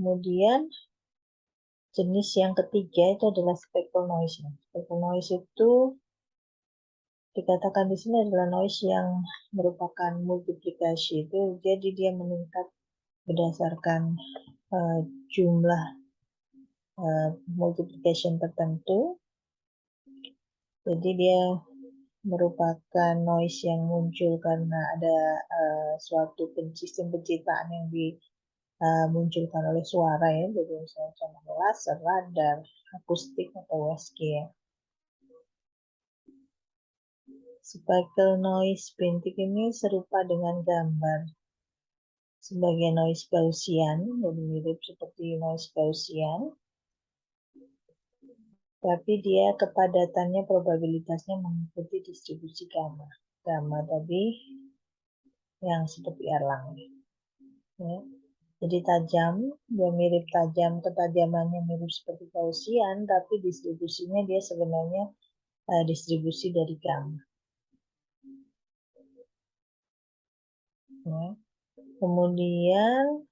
kemudian jenis yang ketiga itu adalah speckle noise. Speckle noise itu dikatakan di sini adalah noise yang merupakan multiplikasi. Itu jadi dia meningkat berdasarkan jumlah multiplication tertentu. Jadi dia merupakan noise yang muncul karena ada suatu sistem pencitraan yang dimunculkan oleh suara ya, jadi misalnya contoh laser, radar, akustik atau USG ya. Speckle noise bintik ini serupa dengan gambar sebagai noise Gaussian, jadi mirip seperti noise Gaussian. Tapi dia kepadatannya, probabilitasnya mengikuti distribusi gamma. Gamma tadi yang seperti Erlang. Ya. Jadi tajam, dia mirip tajam, ketajamannya mirip seperti Gaussian, tapi distribusinya dia sebenarnya distribusi dari gamma. Ya. Kemudian,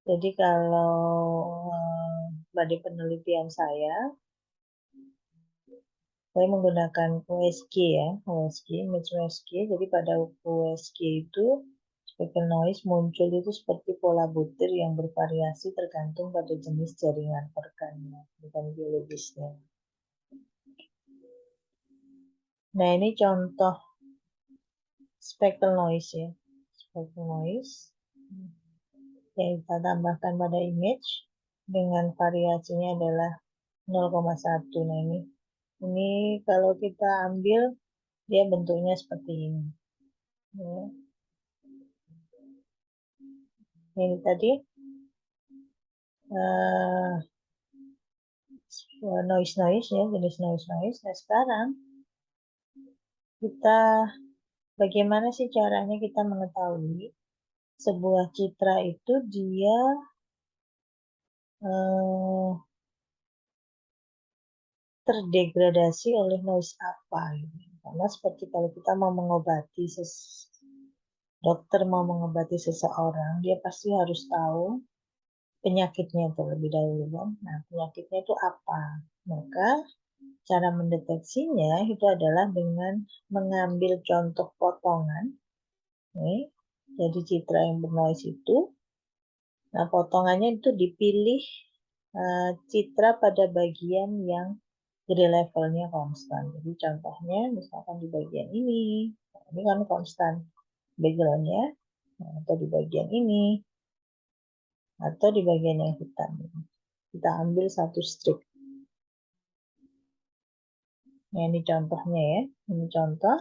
jadi kalau pada penelitian saya menggunakan USG ya, image USG. Jadi pada USG itu speckle noise muncul itu seperti pola butir yang bervariasi tergantung pada jenis jaringan organnya, bukan biologisnya. Nah, ini contoh speckle noise ya. Speckle noise yang kita tambahkan pada image dengan variasinya adalah 0,1. Nah, ini kalau kita ambil dia bentuknya seperti ini. Ya. Ini tadi noise ya, jenis noise. Nah, sekarang bagaimana sih caranya kita mengetahui sebuah citra itu dia terdegradasi oleh noise apa? Karena seperti kalau kita mau mengobati dokter mau mengobati seseorang, dia pasti harus tahu penyakitnya terlebih dahulu kan. Nah, penyakitnya itu apa? Maka cara mendeteksinya itu adalah dengan mengambil contoh potongan. Nih, jadi citra yang bernoise itu. Nah, potongannya itu dipilih citra pada bagian yang jadi levelnya konstan. Jadi contohnya misalkan di bagian ini. Nah, ini kan konstan background-nya. Nah, atau di bagian ini. Atau di bagian yang hitam. Kita ambil satu strip. Nah, ini contohnya ya. Ini contoh.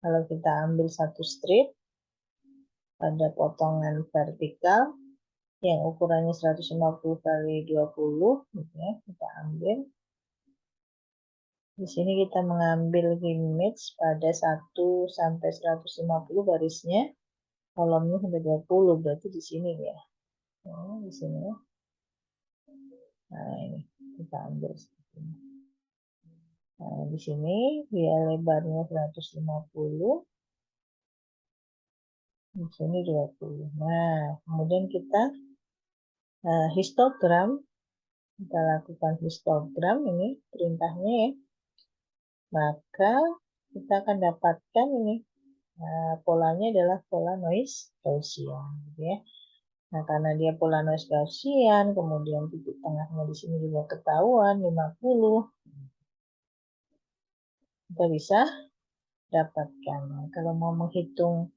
Kalau kita ambil satu strip pada potongan vertikal yang ukurannya 150 kali 20, gitu ya, kita ambil. Di sini kita mengambil image pada 1 sampai 150 garisnya, kolomnya sampai 20, berarti di sini ya. Nah, di sini. Nah, ini kita ambil seperti ini. Nah, di sini dia lebarnya 150. Di sini 20. Nah, kemudian kita histogram. Kita lakukan histogram, ini perintahnya ya. Maka kita akan dapatkan ini. Polanya adalah pola noise Gaussian. Gitu ya. Nah, karena dia pola noise Gaussian, kemudian titik tengahnya di sini juga ketahuan, 50. Kita bisa dapatkan. Nah, kalau mau menghitung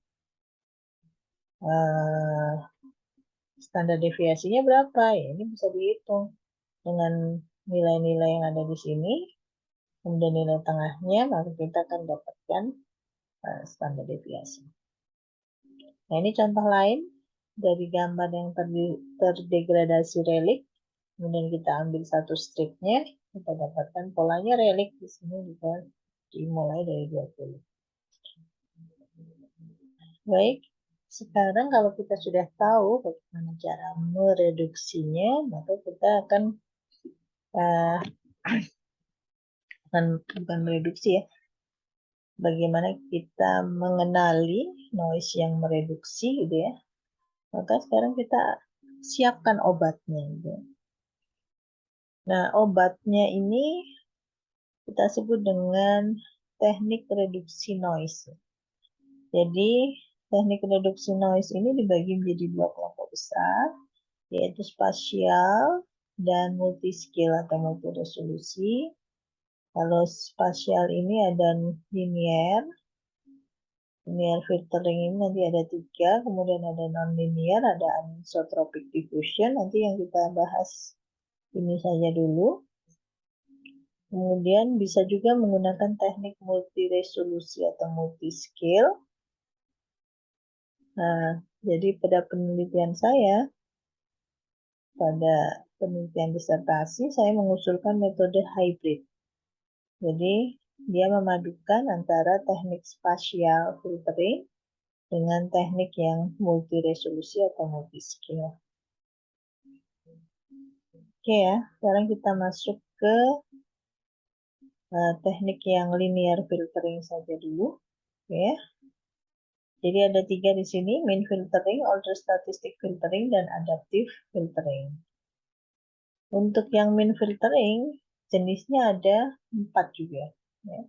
standar deviasinya berapa, ya ini bisa dihitung dengan nilai-nilai yang ada di sini, kemudian nilai tengahnya, maka kita akan dapatkan standar deviasi. Nah, ini contoh lain dari gambar yang terdegradasi relik. Kemudian kita ambil satu stripnya, kita dapatkan polanya relik. Di sini juga dimulai dari 20. Baik, sekarang kalau kita sudah tahu bagaimana cara mereduksinya, maka kita akan bukan mereduksi ya, bagaimana kita mengenali noise yang mereduksi gitu ya. Maka sekarang kita siapkan obatnya. Gitu. Nah, obatnya ini kita sebut dengan teknik reduksi noise. Jadi, teknik reduksi noise ini dibagi menjadi dua kelompok besar, yaitu spasial dan multiscale atau multiresolusi. Kalau spasial ini ada linear filtering ini nanti ada 3, kemudian ada non-linear, ada anisotropic diffusion, nanti yang kita bahas ini saja dulu. Kemudian bisa juga menggunakan teknik multiresolusi atau multiscale. Nah, jadi pada penelitian saya, pada penelitian disertasi, saya mengusulkan metode hybrid. Jadi, dia memadukan antara teknik spatial filtering dengan teknik yang multiresolusi atau multiscale. Oke ya, sekarang kita masuk ke teknik yang linear filtering saja dulu. Oke. Jadi ada 3 di sini, mean filtering, order statistic filtering, dan adaptive filtering. Untuk yang mean filtering, jenisnya ada 4 juga. Ya.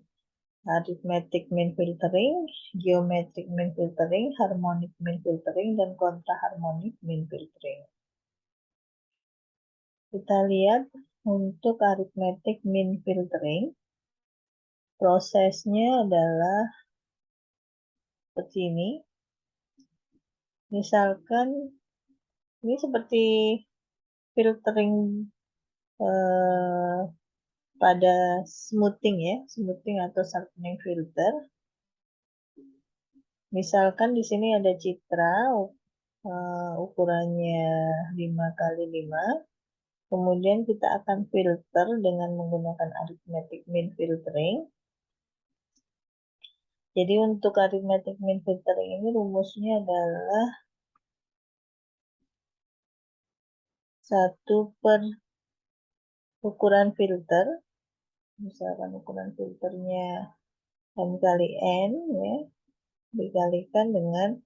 Arithmetic mean filtering, geometric mean filtering, harmonic mean filtering, dan kontraharmonic mean filtering. Kita lihat untuk arithmetic mean filtering, prosesnya adalah seperti ini. Misalkan ini seperti filtering pada smoothing ya, smoothing atau sharpening filter. Misalkan di sini ada citra ukurannya 5x5. Kemudian kita akan filter dengan menggunakan arithmetic mean filtering. Jadi untuk arithmetic mean filtering ini rumusnya adalah 1 per ukuran filter. Misalkan ukuran filternya n kali n ya, dikalikan dengan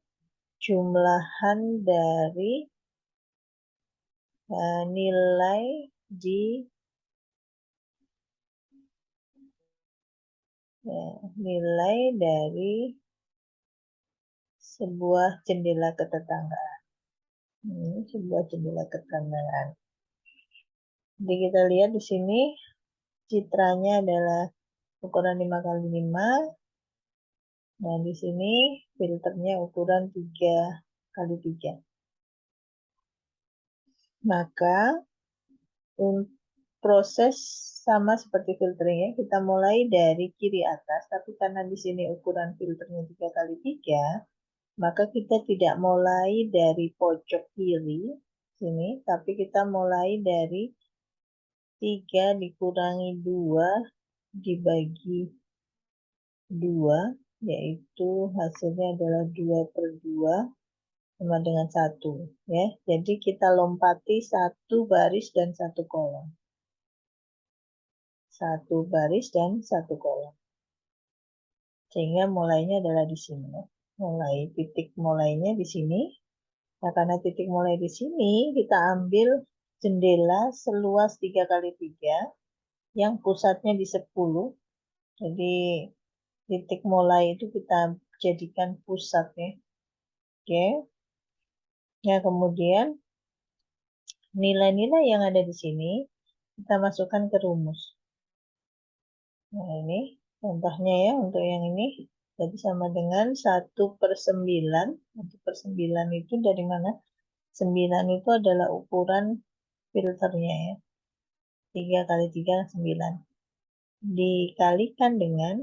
jumlahan dari nilai di nilai dari sebuah jendela ketetanggaan. Ini sebuah jendela ketetanggaan. Jadi kita lihat di sini citranya adalah ukuran 5x5. Nah, di sini filternya ukuran 3x3. Maka proses sama seperti filtering ya, kita mulai dari kiri atas, tapi karena di sini ukuran filternya 3x3, maka kita tidak mulai dari pojok kiri sini, tapi kita mulai dari 3 dikurangi 2 dibagi 2, yaitu hasilnya adalah 2/2 sama dengan 1 ya. Jadi kita lompati 1 baris dan 1 kolom. 1 baris dan 1 kolom. Sehingga mulainya adalah di sini. Titik mulainya di sini. Nah, karena titik mulai di sini, kita ambil jendela seluas 3x3 yang pusatnya di 10. Jadi titik mulai itu kita jadikan pusat ya. Oke. Ya, kemudian nilai-nilai yang ada di sini kita masukkan ke rumus. Nah, ini contohnya ya untuk yang ini. Jadi sama dengan 1/9. 1/9 itu dari mana? 9 itu adalah ukuran filternya ya. 3x3 9. Dikalikan dengan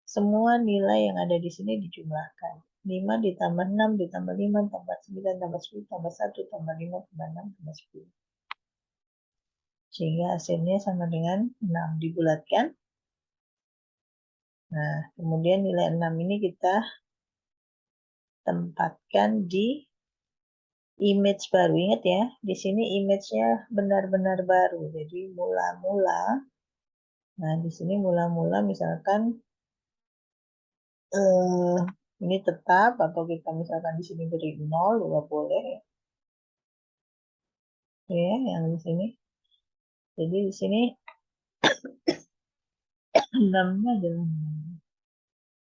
semua nilai yang ada di sini dijumlahkan. 5 ditambah 6 ditambah 5 tambah 9 tambah 10 tambah 1 tambah 5 tambah 6 tambah 10. Sehingga hasilnya sama dengan 6 dibulatkan. Nah, kemudian nilai 6 ini kita tempatkan di image baru. Ingat ya, di sini image-nya benar-benar baru. Jadi mula-mula. Nah, di sini mula-mula misalkan Ini tetap, atau kita misalkan di sini beri 0 juga boleh. Ya, yang di sini. Jadi di sini 6-nya adalah 6.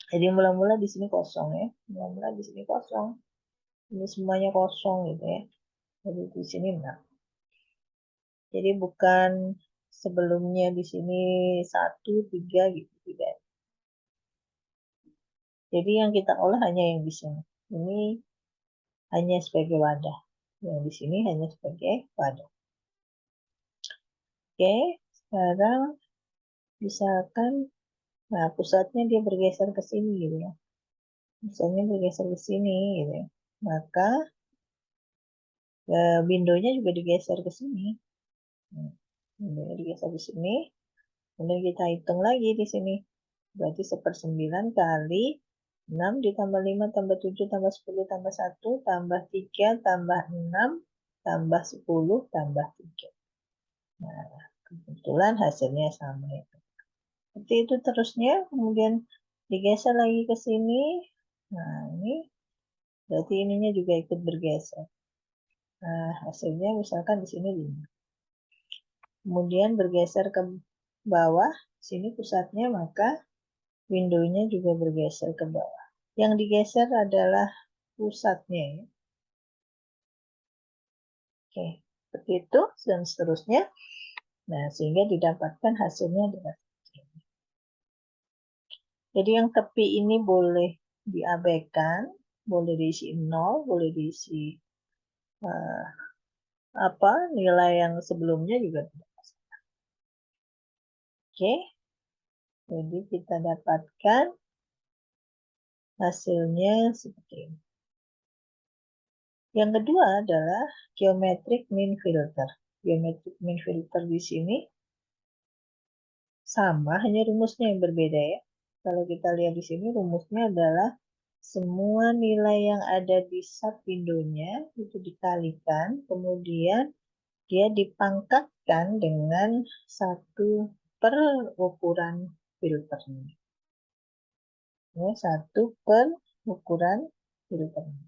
Jadi mula-mula di sini kosong ya. Mula-mula di sini kosong. Ini semuanya kosong gitu ya. Jadi di sini 6. Jadi bukan sebelumnya di sini 1, 3 gitu tidak. Jadi yang kita olah hanya yang di sini. Ini hanya sebagai wadah. Yang di sini hanya sebagai wadah. Oke, sekarang misalkan, nah pusatnya dia bergeser ke sini gitu ya. Misalnya bergeser ke sini gitu ya. Maka windownya juga digeser ke sini. Windownya digeser ke sini. Kemudian kita hitung lagi di sini. Berarti 1/9 kali 6 ditambah 5 tambah 7 tambah 10 tambah 1 tambah 3 tambah 6 tambah 10 tambah 3. Nah, kebetulan hasilnya sama itu. Seperti itu terusnya, kemudian digeser lagi ke sini. Nah, ini berarti ininya juga ikut bergeser. Nah, hasilnya misalkan di sini 5. Kemudian bergeser ke bawah, sini pusatnya, maka windownya juga bergeser ke bawah. Yang digeser adalah pusatnya ya. Oke, seperti itu dan seterusnya. Nah, sehingga didapatkan hasilnya adalah ini. Jadi yang tepi ini boleh diabaikan, boleh diisi 0, boleh diisi nilai yang sebelumnya juga tidak masalah. Oke, jadi kita dapatkan hasilnya seperti ini. Yang kedua adalah geometric mean filter. Geometric mean filter di sini sama, hanya rumusnya yang berbeda ya. Kalau kita lihat di sini rumusnya adalah semua nilai yang ada di sub window-nya itu dikalikan, kemudian dia dipangkatkan dengan 1 per ukuran filternya. Ya, 1 per ukuran filternya.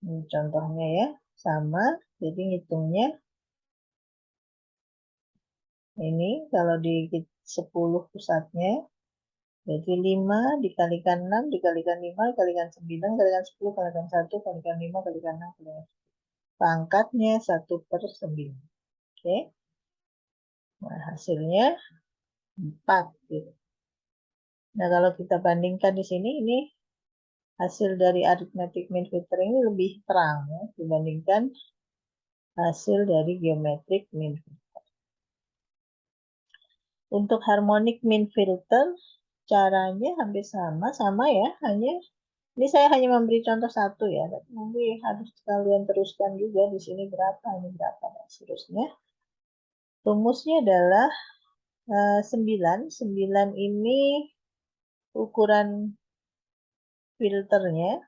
Ini contohnya ya, sama. Jadi ngitungnya ini kalau di 10 pusatnya, jadi 5 dikalikan 6, dikalikan 5, dikalikan 9, kalikan 10, kalikan 1, kalikan 5, kalikan 6, kalikan 10. Pangkatnya 1/9. Oke. Nah, hasilnya 4. Gitu. Nah, kalau kita bandingkan di sini, ini hasil dari arithmetic mean filter ini lebih terang ya, dibandingkan hasil dari geometric mean filter. Untuk harmonic mean filter, caranya hampir sama ya, hanya ini saya hanya memberi contoh satu ya, nanti harus kalian teruskan juga di sini berapa, ini berapa, dan seterusnya. Rumusnya adalah 9. 9 ini ukuran filternya,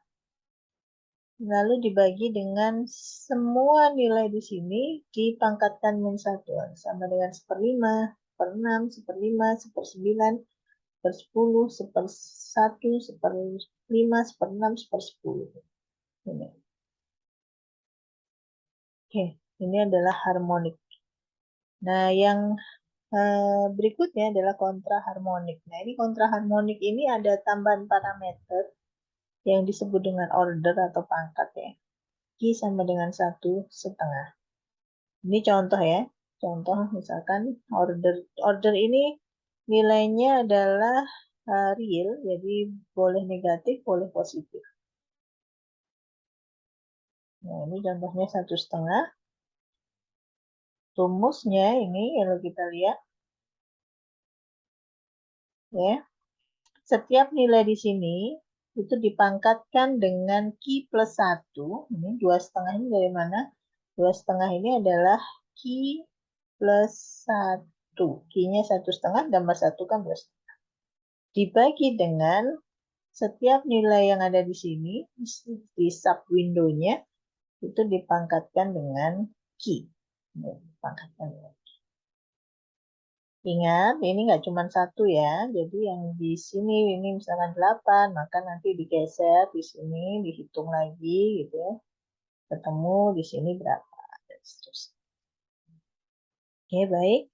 lalu dibagi dengan semua nilai di sini dipangkatkan min 1, sama dengan 1/5, 1/6, 1/5, 1/9, 1/10, 1/1, 1/5, 1/6, 1/10. Ini. Oke, ini adalah harmonik. Nah, yang berikutnya adalah kontraharmonik. Nah, ini kontraharmonik ini ada tambahan parameter yang disebut dengan order atau pangkat ya. Q sama dengan 1/2. Ini contoh ya. Contoh misalkan order ini nilainya adalah real, jadi boleh negatif, boleh positif. Nah, ini contohnya 1/2. Rumusnya ini kalau kita lihat ya, setiap nilai di sini itu dipangkatkan dengan Q plus 1. Ini 2/2 ini dari mana? 2/2 ini adalah Q plus 1. Q-nya 1/2 tambah 1 kan 2/2. Dibagi dengan setiap nilai yang ada di sini, di sub window-nya, itu dipangkatkan dengan Q. Dipangkatkan dengan Q. Ingat, ini nggak cuma satu ya. Jadi yang di sini ini misalkan 8, maka nanti digeser di sini, dihitung lagi gitu ya. Ketemu di sini berapa. Dan seterusnya. Oke, baik.